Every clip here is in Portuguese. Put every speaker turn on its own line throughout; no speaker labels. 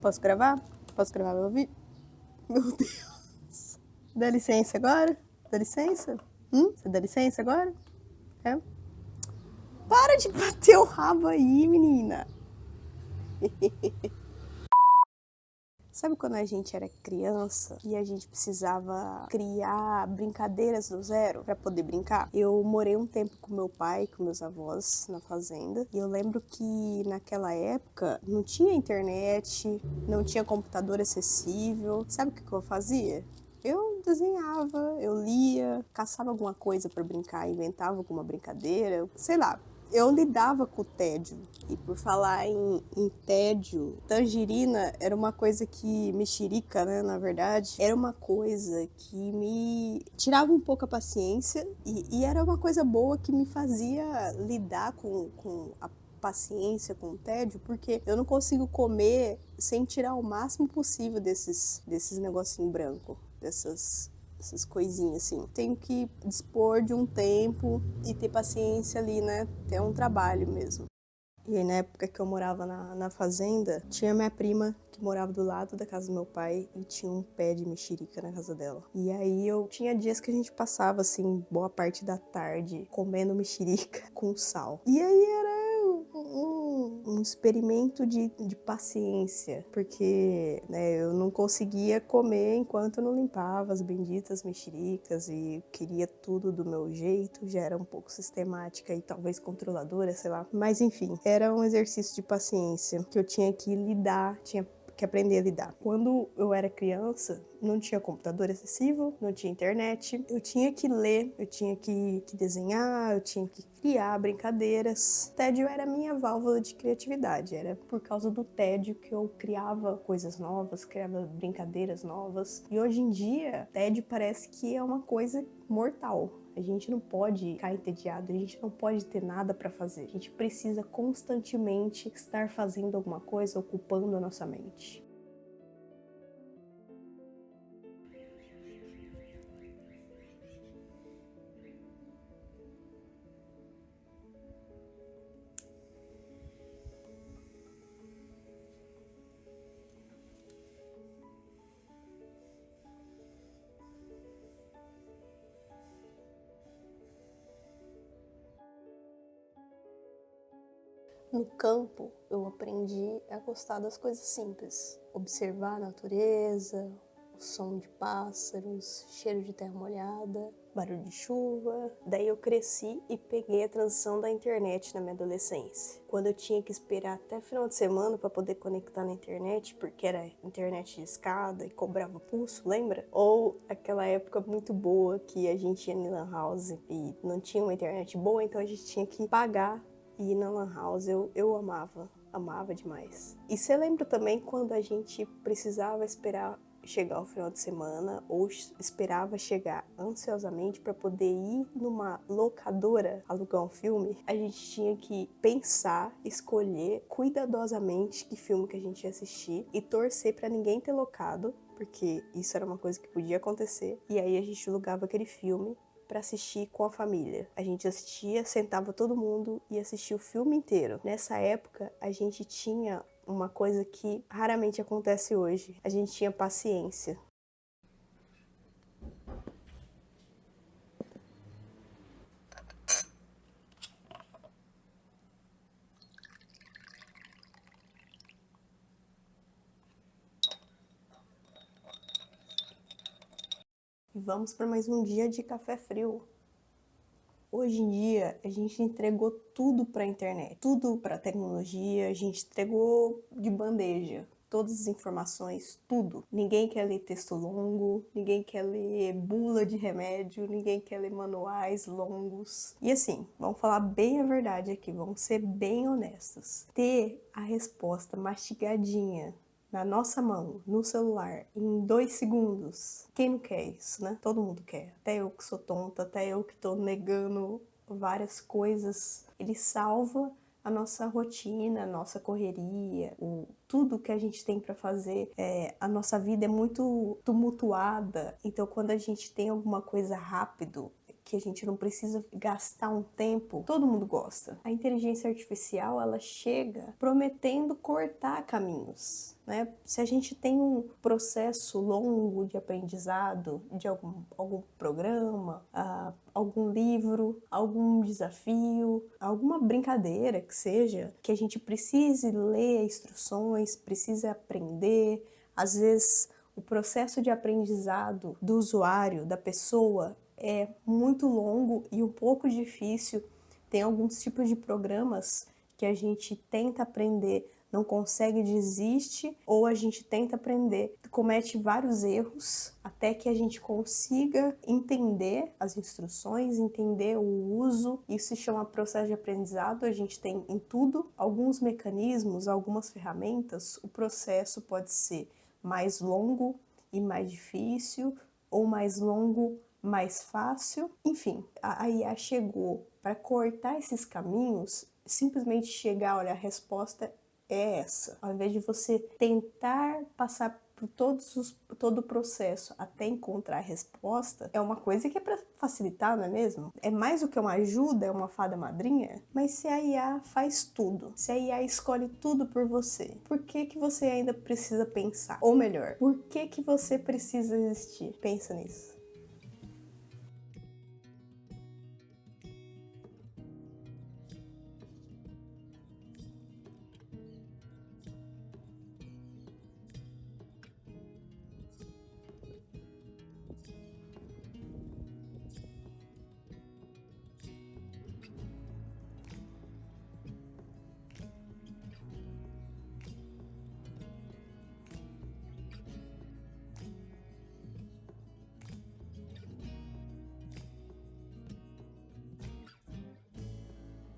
Posso gravar? Posso gravar meu vídeo? Meu Deus. Dá licença agora? Dá licença? Você dá licença agora? É? Para de bater o rabo aí, menina. Sabe quando a gente era criança e a gente precisava criar brincadeiras do zero para poder brincar? Eu morei um tempo com meu pai, com meus avós na fazenda, e eu lembro que naquela época não tinha internet, não tinha computador acessível. Sabe o que eu fazia? Eu desenhava, eu lia, caçava alguma coisa para brincar, inventava alguma brincadeira, sei lá. Eu lidava com o tédio. E por falar em tédio, tangerina era uma coisa que, mexerica, né, na verdade, era uma coisa que me tirava um pouco a paciência e era uma coisa boa que me fazia lidar com a paciência, com o tédio, porque eu não consigo comer sem tirar o máximo possível desses negocinho branco, essas coisinhas assim. Tenho que dispor de um tempo e ter paciência ali, né? É um trabalho mesmo. E aí, na época que eu morava na fazenda, tinha minha prima que morava do lado da casa do meu pai e tinha um pé de mexerica na casa dela. E aí eu tinha dias que a gente passava, assim, boa parte da tarde comendo mexerica com sal. E aí era um experimento de paciência, porque né, eu não conseguia comer enquanto eu não limpava as benditas mexericas e queria tudo do meu jeito, já era um pouco sistemática e talvez controladora, sei lá. Mas enfim, era um exercício de paciência que eu tinha que lidar, tinha que aprender a lidar. Quando eu era criança, não tinha computador acessível, não tinha internet, eu tinha que ler, eu tinha que desenhar, eu tinha que criar brincadeiras. O tédio era a minha válvula de criatividade, era por causa do tédio que eu criava coisas novas, criava brincadeiras novas. E hoje em dia, tédio parece que é uma coisa mortal. A gente não pode ficar entediado, a gente não pode ter nada para fazer. A gente precisa constantemente estar fazendo alguma coisa, ocupando a nossa mente. No campo, eu aprendi a gostar das coisas simples. Observar a natureza, o som de pássaros, cheiro de terra molhada, barulho de chuva. Daí eu cresci e peguei a transição da internet na minha adolescência. Quando eu tinha que esperar até final de semana para poder conectar na internet, porque era internet de escada e cobrava pulso, lembra? Ou aquela época muito boa que a gente ia na lan house e não tinha uma internet boa, então a gente tinha que pagar e ir na lan house. Eu amava demais. E você lembra também quando a gente precisava esperar chegar o final de semana ou esperava chegar ansiosamente para poder ir numa locadora alugar um filme? A gente tinha que pensar, escolher cuidadosamente que filme que a gente ia assistir e torcer para ninguém ter locado, porque isso era uma coisa que podia acontecer. E aí a gente alugava aquele filme para assistir com a família. A gente assistia, sentava todo mundo e assistia o filme inteiro. Nessa época, a gente tinha uma coisa que raramente acontece hoje. A gente tinha paciência. E vamos para mais um dia de café frio. Hoje em dia, a gente entregou tudo para a internet, tudo para a tecnologia, a gente entregou de bandeja. Todas as informações, tudo. Ninguém quer ler texto longo, ninguém quer ler bula de remédio, ninguém quer ler manuais longos. E assim, vamos falar bem a verdade aqui, vamos ser bem honestos. Ter a resposta mastigadinha na nossa mão, no celular, em 2 segundos. Quem não quer isso, né? Todo mundo quer. Até eu que sou tonta, até eu que tô negando várias coisas. Ele salva a nossa rotina, a nossa correria, tudo que a gente tem para fazer. A nossa vida é muito tumultuada, então quando a gente tem alguma coisa rápido, que a gente não precisa gastar um tempo, todo mundo gosta. A inteligência artificial, ela chega prometendo cortar caminhos, né? Se a gente tem um processo longo de aprendizado de algum programa, algum livro, algum desafio, alguma brincadeira que seja, que a gente precise ler instruções, precise aprender, às vezes o processo de aprendizado do usuário, da pessoa, é muito longo e um pouco difícil. Tem alguns tipos de programas que a gente tenta aprender, não consegue, desiste, ou a gente tenta aprender, comete vários erros, até que a gente consiga entender as instruções, entender o uso. Isso se chama processo de aprendizado. A gente tem em tudo alguns mecanismos, algumas ferramentas. O processo pode ser mais longo e mais difícil, ou mais longo, mais fácil. Enfim, a IA chegou para cortar esses caminhos, simplesmente chegar, olha, a resposta é essa. Ao invés de você tentar passar por todo o processo até encontrar a resposta, é uma coisa que é para facilitar, não é mesmo? É mais do que uma ajuda, é uma fada madrinha. Mas se a IA faz tudo, se a IA escolhe tudo por você, por que que você ainda precisa pensar? Ou melhor, por que que você precisa existir? Pensa nisso.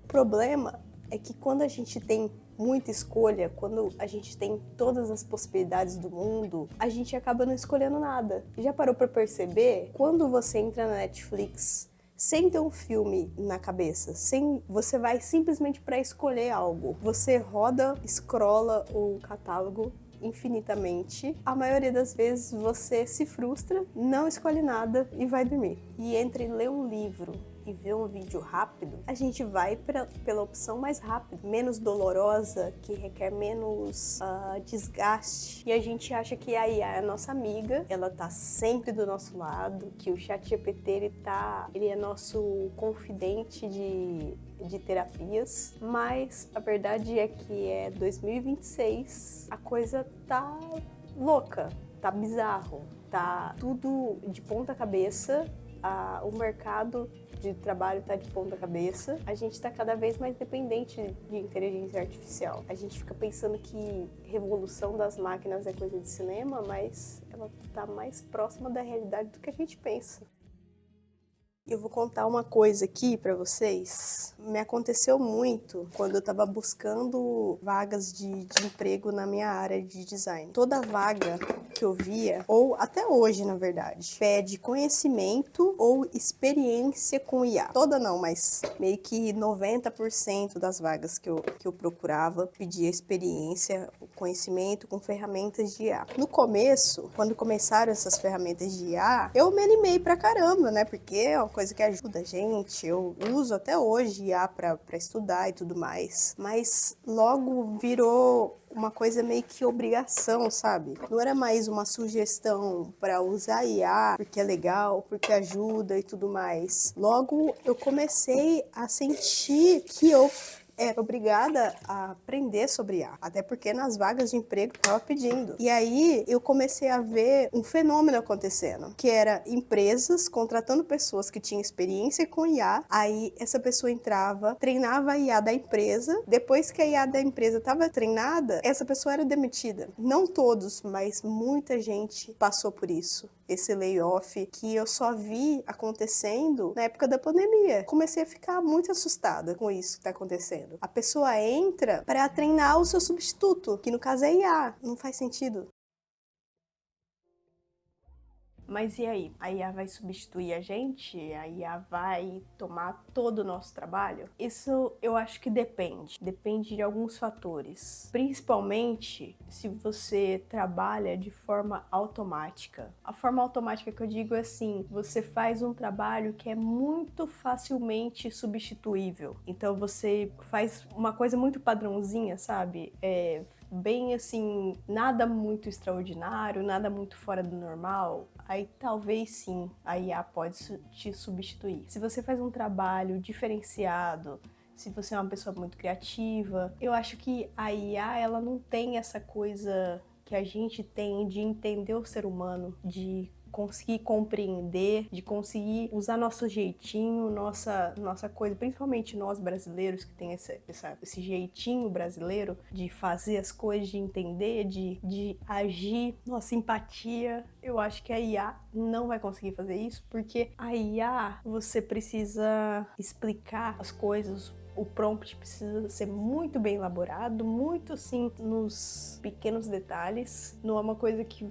O problema é que quando a gente tem muita escolha, quando a gente tem todas as possibilidades do mundo, a gente acaba não escolhendo nada. Já parou para perceber? Quando você entra na Netflix sem ter um filme na cabeça, você vai simplesmente para escolher algo. Você roda, scrolla o catálogo infinitamente. A maioria das vezes você se frustra, não escolhe nada e vai dormir. E entre ler um livro e ver um vídeo rápido, a gente vai pela opção mais rápida, menos dolorosa, que requer menos desgaste. E a gente acha que a IA é a nossa amiga, ela tá sempre do nosso lado, que o ChatGPT ele é nosso confidente de terapias, mas a verdade é que é 2026, a coisa tá louca, tá bizarro, tá tudo de ponta cabeça. O mercado de trabalho está de ponta cabeça. A gente está cada vez mais dependente de inteligência artificial. A gente fica pensando que revolução das máquinas é coisa de cinema, mas ela está mais próxima da realidade do que a gente pensa. Eu vou contar uma coisa aqui para vocês. Me aconteceu muito quando eu estava buscando vagas de emprego na minha área de design. Toda vaga que eu via, ou até hoje, na verdade, pede conhecimento ou experiência com IA. Toda não, mas meio que 90% das vagas que eu procurava pedia experiência, conhecimento com ferramentas de IA. No começo, quando começaram essas ferramentas de IA, eu me animei pra caramba, né? Porque é uma coisa que ajuda a gente. Eu uso até hoje IA pra estudar e tudo mais. Mas logo virou uma coisa meio que obrigação, sabe? Não era mais uma sugestão para usar IA porque é legal, porque ajuda e tudo mais. Logo eu comecei a sentir que eu era obrigada a aprender sobre IA, até porque nas vagas de emprego estava pedindo. E aí eu comecei a ver um fenômeno acontecendo, que era empresas contratando pessoas que tinham experiência com IA, aí essa pessoa entrava, treinava a IA da empresa, depois que a IA da empresa estava treinada, essa pessoa era demitida. Não todos, mas muita gente passou por isso. Esse layoff que eu só vi acontecendo na época da pandemia. Comecei a ficar muito assustada com isso que está acontecendo. A pessoa entra para treinar o seu substituto, que no caso é IA. Não faz sentido. Mas e aí? A IA vai substituir a gente? A IA vai tomar todo o nosso trabalho? Isso eu acho que depende. Depende de alguns fatores. Principalmente se você trabalha de forma automática. A forma automática que eu digo é assim, você faz um trabalho que é muito facilmente substituível. Então você faz uma coisa muito padrãozinha, sabe? Bem assim, nada muito extraordinário, nada muito fora do normal, aí talvez sim a IA pode te substituir. Se você faz um trabalho diferenciado, se você é uma pessoa muito criativa, eu acho que a IA ela não tem essa coisa que a gente tem de entender o ser humano, de conseguir compreender, de conseguir usar nosso jeitinho, nossa coisa, principalmente nós brasileiros que tem esse jeitinho brasileiro de fazer as coisas, de entender, de agir, nossa empatia. Eu acho que a IA não vai conseguir fazer isso, porque a IA você precisa explicar as coisas. O prompt precisa ser muito bem elaborado, muito assim nos pequenos detalhes. Não é uma coisa que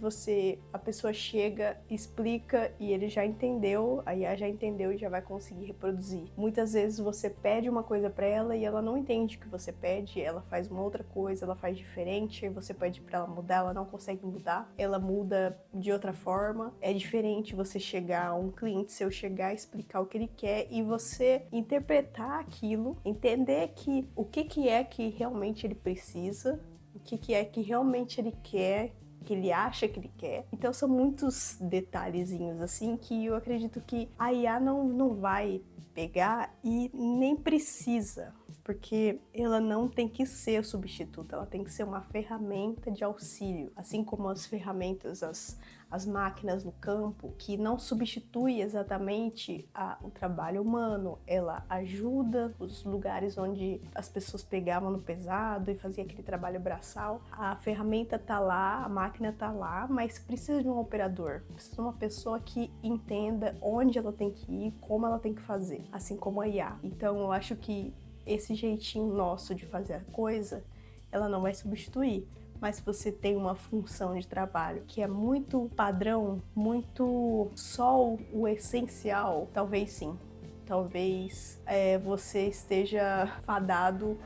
a pessoa chega, explica e ele já entendeu, a IA já entendeu e já vai conseguir reproduzir. Muitas vezes você pede uma coisa para ela e ela não entende o que você pede, ela faz uma outra coisa, ela faz diferente, aí você pede para ela mudar, ela não consegue mudar, ela muda de outra forma. É diferente você chegar, um cliente seu chegar, explicar o que ele quer e você interpretar aquilo, entender que o que é que realmente ele precisa, o que é que realmente ele quer, que ele acha que ele quer. Então são muitos detalhezinhos assim que eu acredito que a IA não vai pegar e nem precisa, porque ela não tem que ser o substituto, ela tem que ser uma ferramenta de auxílio, assim como as ferramentas, as máquinas no campo, que não substitui exatamente o trabalho humano, ela ajuda os lugares onde as pessoas pegavam no pesado e faziam aquele trabalho braçal. A ferramenta tá lá, a máquina tá lá, mas precisa de um operador, precisa de uma pessoa que entenda onde ela tem que ir, como ela tem que fazer, assim como a IA. Então eu acho que esse jeitinho nosso de fazer a coisa, ela não vai substituir. Mas se você tem uma função de trabalho que é muito padrão, muito só o essencial, talvez sim. Talvez você esteja fadado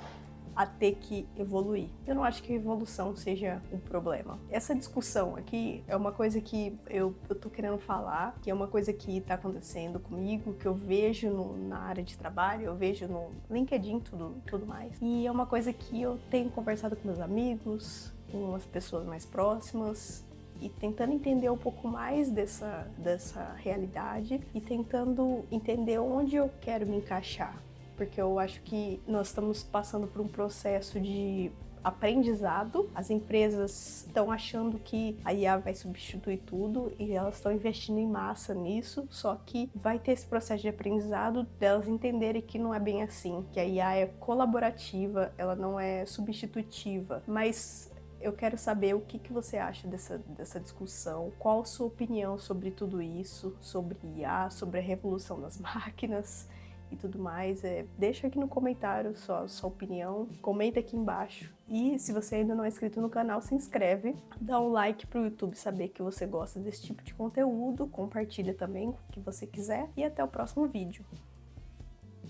a ter que evoluir. Eu não acho que a evolução seja um problema. Essa discussão aqui é uma coisa que eu tô querendo falar, que é uma coisa que tá acontecendo comigo, que eu vejo na área de trabalho, eu vejo no LinkedIn, tudo mais. E é uma coisa que eu tenho conversado com meus amigos, com as pessoas mais próximas, e tentando entender um pouco mais dessa realidade e tentando entender onde eu quero me encaixar. Porque eu acho que nós estamos passando por um processo de aprendizado. As empresas estão achando que a IA vai substituir tudo e elas estão investindo em massa nisso, só que vai ter esse processo de aprendizado delas entenderem que não é bem assim, que a IA é colaborativa, ela não é substitutiva. Mas eu quero saber o que você acha dessa discussão, qual a sua opinião sobre tudo isso, sobre IA, sobre a revolução das máquinas e tudo mais. Deixa aqui no comentário sua opinião, comenta aqui embaixo. E se você ainda não é inscrito no canal, se inscreve, dá um like pro YouTube saber que você gosta desse tipo de conteúdo, compartilha também com o que você quiser e até o próximo vídeo.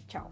Tchau!